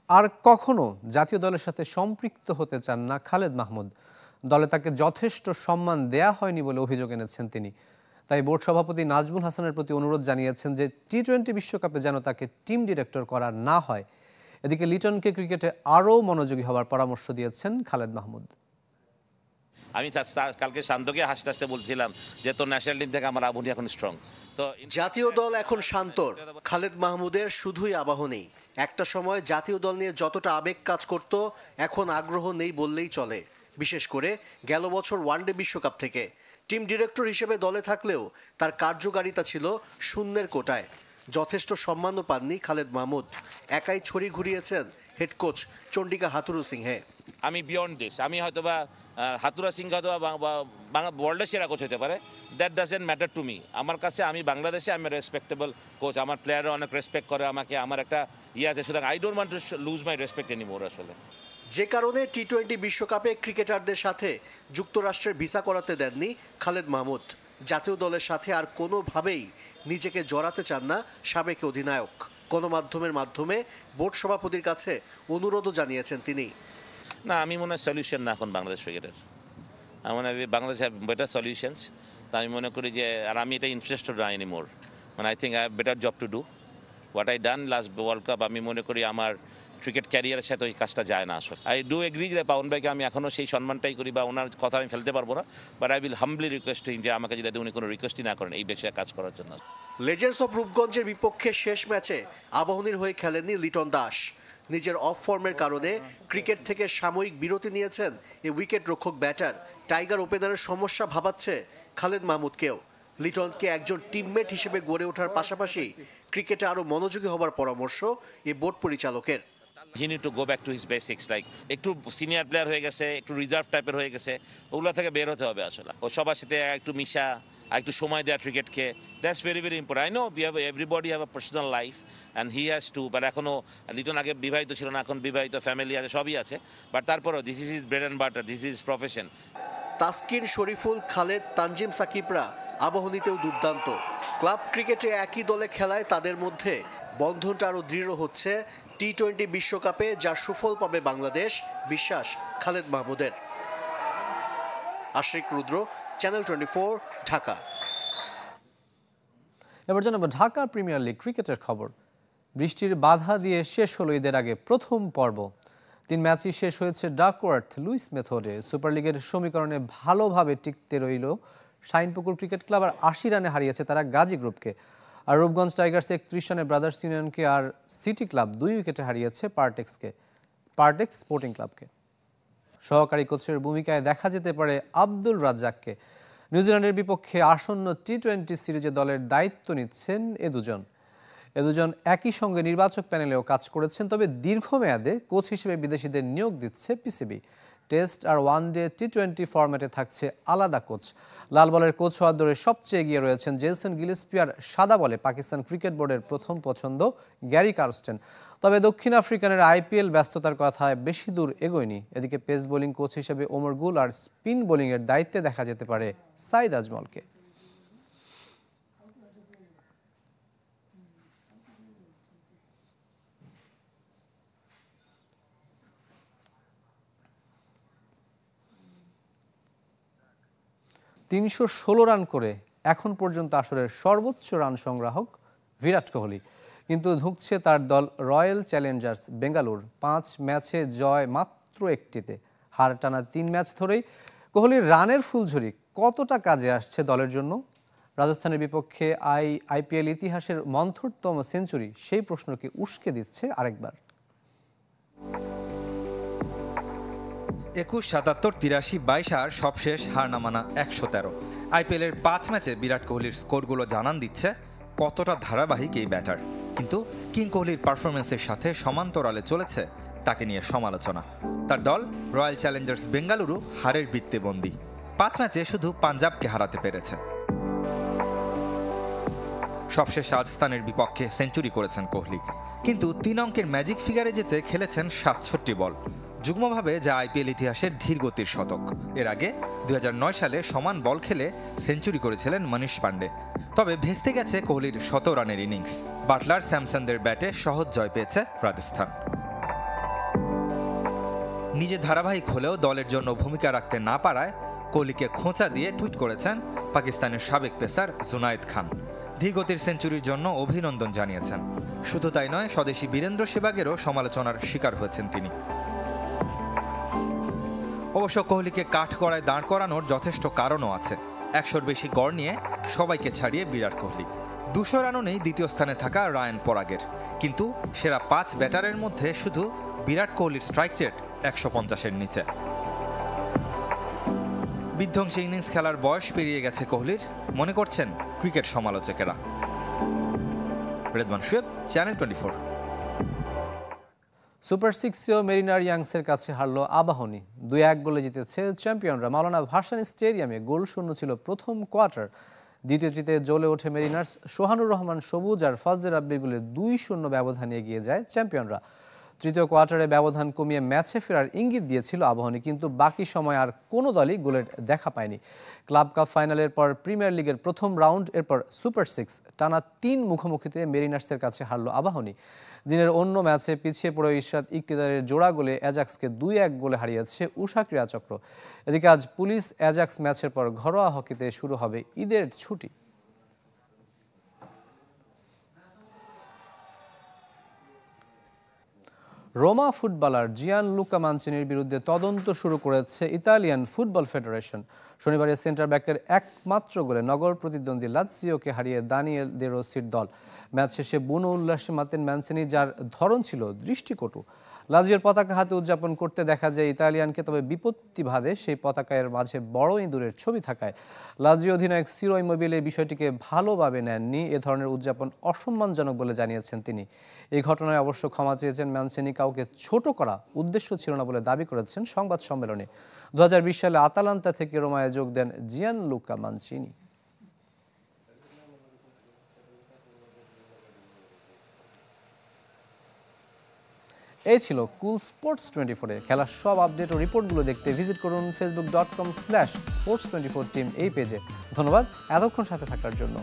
আর কখনো জাতীয় দলের সাথে সম্পৃক্ত হতে চান না খালেদ মাহমুদ। দলে তাকে যথেষ্ট সম্মান দেয়া হয়নি বলে অভিযোগ এনেছেন তিনি। তাই বোর্ড সভাপতি নাজমুল হাসানের প্রতি অনুরোধ জানিয়েছেন যে টি-20 বিশ্বকাপে যেন তাকে টিম ডিরেক্টর করা না হয়। এদিকে লিটনকে ক্রিকেটে আরও মনোযোগী হওয়ার পরামর্শ দিয়েছেন খালেদ মাহমুদ। আমি কালকে শান্তকে হাসতে হাসতে বলছিলাম যে তোর ন্যাশনাল টিম থেকে আমার আবহনী এখন স্ট্রং। তো জাতীয় দল এখন শান্তর, খালেদ মাহমুদের শুধুই আবাহ নেই। একটা সময় জাতীয় দল নিয়ে যতটা আবেগ কাজ করত, এখন আগ্রহ নেই বললেই চলে। বিশেষ করে গেল বছর ওয়ানডে বিশ্বকাপ থেকে টিম ডিরেক্টর হিসেবে দলে থাকলেও তার কার্যকারিতা ছিল শূন্যের কোটায়। যথেষ্ট সম্মানও পাননি খালেদ মাহমুদ। একাই ছড়ি ঘুরিয়েছেন হেড কোচ চন্ডিকা হাথুরু সিংহে। আমি বিয়ন্ড দিস, আমি হয়তোবা হাতুরা সিং হয়তো ওয়ার্ল্ডের সেরা কোচ হতে পারে, that doesn't matter to me. আমার কাছে আমি বাংলাদেশে আমি রেসপেক্টেবল কোচ, আমার প্লেয়াররা অনেক রেসপেক্ট করে আমাকে, আমার একটা আছে, সুতরাং I don't want to lose my respect anymore. আসলে যে কারণে টি-20 বিশ্বকাপে ক্রিকেটারদের সাথে যুক্তরাষ্ট্রের ভিসা করাতে দেননি খালেদ মাহমুদ। জাতীয় দলের সাথে আর কোনোভাবেই নিজেকে জড়াতে চান না সাবেক অধিনায়ক। গণমাধ্যমের মাধ্যমে বোর্ড সভাপতির কাছে অনুরোধও জানিয়েছেন তিনি। না, আমি মনে হয় সলিউশন না এখন বাংলাদেশ ক্রিকেটের। আমার বাংলাদেশ হ্যাভ বেটার সলিউশনস। তা আমি মনে করি যে আর আমি এটা ইন্টারেস্টেড না এনিমোর। মানে I think I have better job to do what I done last world cup. আমি মনে করি আমার ক্রিকেট ক্যারিয়ারের সাথে ওই কাজটা যায় না আসলে। আই ডু এগ্রি যে পাউন ভাইকে আমি এখনও সেই সম্মানটাই করি বা ওনার কথা আমি ফেলতে পারবো না, but I will Hanbali request যে আমাকে যদি উনি কোনো রিকোয়েস্টই না করেন এই বিষয়ে কাজ করার জন্য। লেজেন্ডস অফ রূপগঞ্জের বিপক্ষে শেষ ম্যাচে আবাহনীর হয়ে খেলেননি লিটন দাস। নিজের অফ ফর্মের কারণে ক্রিকেট থেকে সাময়িক বিরতি নিয়েছেন এই উইকেট রক্ষক ব্যাটার। টাইগার ওপেনারের সমস্যা ভাবাচ্ছে খালেদ মাহমুদকেও। লিটনকে একজন টিমমেট হিসেবে গড়ে ওঠার পাশাপাশি ক্রিকেটে আরও মনোযোগী হবার পরামর্শ এই বোর্ড পরিচালকের। He need to go back to his basics, like একটু সিনিয়র প্লেয়ার হয়ে গেছে, একটু রিজার্ভ টাইপের হয়ে গেছে, ওগুলো থেকে বের হতে হবে আসলে। ও সবার সাথে একটু মিশা, একটু সময় দেওয়া ক্রিকেটকে, that's very very important. I know everybody have a personal life and he has to, but এখনও লিটন আগে বিবাহিত ছিল না, এখন বিবাহিত, ফ্যামিলি আছে, সবই আছে, বাট তারপরেও this is bread and butter, this is profession. Taskin, Shoriful, Khaled, Tanzim সাকিবরা আবাহনীতেও দুর্দান্ত। ক্লাব ক্রিকেটে একই দলে খেলায় তাদের মধ্যে বন্ধনটা আরও দৃঢ় হচ্ছে। টি-20 বিশ্বকাপে যার সুফল পাবে বাংলাদেশ, বিশ্বাস খালেদ মাহমুদের। আশরিক রুদ্র, চ্যানেল 24, ঢাকা। এবার জানাবো ঢাকা প্রিমিয়ার লিগ ক্রিকেটের খবর। বৃষ্টির বাধা দিয়ে শেষ হলো ঈদের আগে প্রথম পর্ব। 3 ম্যাচই শেষ হয়েছে ডাকওয়ার্থ লুইস মেথডে। সুপার লিগের সমীকরণে ভালোভাবে টিকতে রইল শাইনপুকুর ক্রিকেট ক্লাব, আর 80 রানে হারিয়েছে তারা গাজী গ্রুপকে। আর রূপগঞ্জ টাইগার্স 31 রানে ব্রাদার্স ইউনিয়নকে, আর সিটি ক্লাব 2 উইকেটে হারিয়েছে পার্টেক্স স্পোর্টিং ক্লাবকে। সহকারী কোচের ভূমিকায় দেখা যেতে পারে আব্দুল রাজ্জাককে। নিউজিল্যান্ডের বিপক্ষে আসন্ন টি-20 সিরিজে দলের দায়িত্ব নিচ্ছেন এ দুজন একই সঙ্গে নির্বাচক প্যানেলেও কাজ করেছেন। তবে দীর্ঘমেয়াদে কোচ হিসেবে বিদেশিদের নিয়োগ দিচ্ছে পিসিবি। টেস্ট আর ওয়ানডে টি-20 ফরম্যাটে থাকছে আলাদা কোচ। লাল বলের কোচ হওয়ার দৌড়ে সবচেয়ে এগিয়ে রয়েছেন জেলসন গিলেস্পি, আর সাদা বলে পাকিস্তান ক্রিকেট বোর্ডের প্রথম পছন্দ গ্যারি কার্স্টেন। তবে দক্ষিণ আফ্রিকানের আইপিএল ব্যস্ততার কথায় বেশি দূর এগোয়নি। এদিকে পেস বোলিং কোচ হিসেবে ওমর গুল আর স্পিন বোলিংয়ের দায়িত্বে দেখা যেতে পারে সাইদ আজমলকে। $316 রান করে এখন পর্যন্ত আসরের সর্বোচ্চ রান সংগ্রাহক বিরাট কোহলি। কিন্তু ধুঁকছে তার দল রয়্যাল চ্যালেঞ্জার্স বেঙ্গালুর। 5 ম্যাচে জয় মাত্র একটিতে। হার টানা 3 ম্যাচ ধরেই কোহলির রানের ফুলঝুরি কতটা কাজে আসছে দলের জন্য? রাজস্থানের বিপক্ষে আইপিএল ইতিহাসের মন্থরতম সেঞ্চুরি সেই প্রশ্নকে উস্কে দিচ্ছে আরেকবার। 21, 77, 83, 22 আর সবশেষ হার নামানা 113। আইপিএলের 5 ম্যাচে বিরাট কোহলির স্কোরগুলো জানান দিচ্ছে কতটা ধারাবাহিক এই ব্যাটার। কিন্তু কিং কোহলির পারফরমেন্সের সাথে সমান্তরালে চলেছে তাকে নিয়ে সমালোচনা। তার দল রয়্যাল চ্যালেঞ্জার্স বেঙ্গালুরু হারের বৃত্তে বন্দী। 5 ম্যাচে শুধু পাঞ্জাবকে হারাতে পেরেছে। সবশেষ রাজস্থানের বিপক্ষে সেঞ্চুরি করেছেন কোহলি, কিন্তু 3 অঙ্কের ম্যাজিক ফিগারে যেতে খেলেছেন 67 বল, যুগ্মভাবে যা আইপিএল ইতিহাসের ধীরগতির শতক। এর আগে 2009 সালে সমান বল খেলে সেঞ্চুরি করেছিলেন মনীষ পান্ডে। তবে ভেস্তে গেছে কোহলির 100 রানের ইনিংস। বাটলার, স্যামসনদের ব্যাটে সহজ জয় পেয়েছে রাজস্থান। নিজে ধারাবাহিক হলেও দলের জন্য ভূমিকা রাখতে না পারায় কোহলিকে খোঁচা দিয়ে টুইট করেছেন পাকিস্তানের সাবেক পেসার জুনায়েদ খান। ধীরগতির সেঞ্চুরির জন্য অভিনন্দন জানিয়েছেন। শুধু তাই নয়, স্বদেশি বীরেন্দ্র সেবাগেরও সমালোচনার শিকার হয়েছেন তিনি। অবশ্য কোহলিকে কাঠগড়ায় দাঁড় করানোর যথেষ্ট কারণও আছে। 100-র বেশি গড় নিয়ে সবাইকে ছাড়িয়ে বিরাট কোহলি। 200 রানও নেই দ্বিতীয় স্থানে থাকা রায়ান পরাগের। কিন্তু সেরা 5 ব্যাটারের মধ্যে শুধু বিরাট কোহলির স্ট্রাইক রেট 150-এর নিচে। বিধ্বংসী ইনিংস খেলার বয়স পেরিয়ে গেছে কোহলির, মনে করছেন ক্রিকেট সমালোচকেরা। রেদওয়ান শুয়েব, চ্যানেল 24। সুপার 6-এও মেরিনার ইয়াংসের কাছে হারল আবাহনী। 2-1 গোলে জিতেছে চ্যাম্পিয়নরা। মাওলানা ভাসানী স্টেডিয়ামে গোল শূন্য ছিল প্রথম কোয়ার্টার। দ্বিতীয়টিতে জ্বলে ওঠে মেরিনার্স। সোহানুর রহমান সবুজ আর ফজলে রাব্বির গোলে 2-0 ব্যবধানে এগিয়ে যায় চ্যাম্পিয়নরা। তৃতীয় কোয়ার্টারে ব্যবধান কমিয়ে ম্যাচে ফেরার ইঙ্গিত দিয়েছিল আবাহনী, কিন্তু বাকি সময় আর কোনো দলই গোলের দেখা পায়নি। ক্লাব কাপ ফাইনালের পর প্রিমিয়ার লিগের প্রথম রাউন্ড, এরপর সুপার 6, টানা 3 মুখোমুখিতে মেরিনার্সের কাছে হারল আবাহনী। দিনের অন্য ম্যাচে পিছিয়ে পড়ে ইশরাত ইকতিদারের জোড়া গোলে অ্যাজাক্সকে 2-1 গোলে হারিয়েছে উষা ক্রীড়া চক্র। এদিকে আজ পুলিশ অ্যাজাক্স ম্যাচের পর ঘরোয়া হকিতে শুরু হবে ঈদের ছুটি। রোমা ফুটবলার জিয়ানলুকা মানচিনির বিরুদ্ধে তদন্ত শুরু করেছে ইতালিয়ান ফুটবল ফেডারেশন। শনিবারে সেন্টার ব্যাকের একমাত্র গোলে নগর প্রতিদ্বন্দ্বী লাৎসিওকে হারিয়ে দানিয়েল দে রোসির দল। ম্যাচ শেষে বুনো উল্লাসে মাতেন ম্যানচিনি, যার ধরন ছিল দৃষ্টিকটু। লাৎসিওর পতাকা হাতে উদযাপন করতে দেখা যায় ইতালিয়ানকে, তবে বিপত্তি বাধে সেই পতাকার মাঝে বড় ইঁদুরের ছবি থাকায়। লাৎসিও অধিনায়ক সিরো ইমোবিলে এই বিষয়টিকে ভালোভাবে নেননি। এ ধরনের উদযাপন অসম্মানজনক বলে জানিয়েছেন তিনি। এই ঘটনায় অবশ্য ক্ষমা চেয়েছেন ম্যানচিনি। কাউকে ছোট করা উদ্দেশ্য ছিল না বলে দাবি করেছেন সংবাদ সম্মেলনে। 2020 সালে আতালান্তা থেকে রোমায় যোগ দেন জিয়ানলুকা মানচিনি। এই ছিল কুল স্পোর্টস 24-এ। খেলার সব আপডেট ও রিপোর্টগুলো দেখতে ভিজিট করুন facebook.com/sports24team এই পেজে। ধন্যবাদ এতক্ষণ সাথে থাকার জন্য।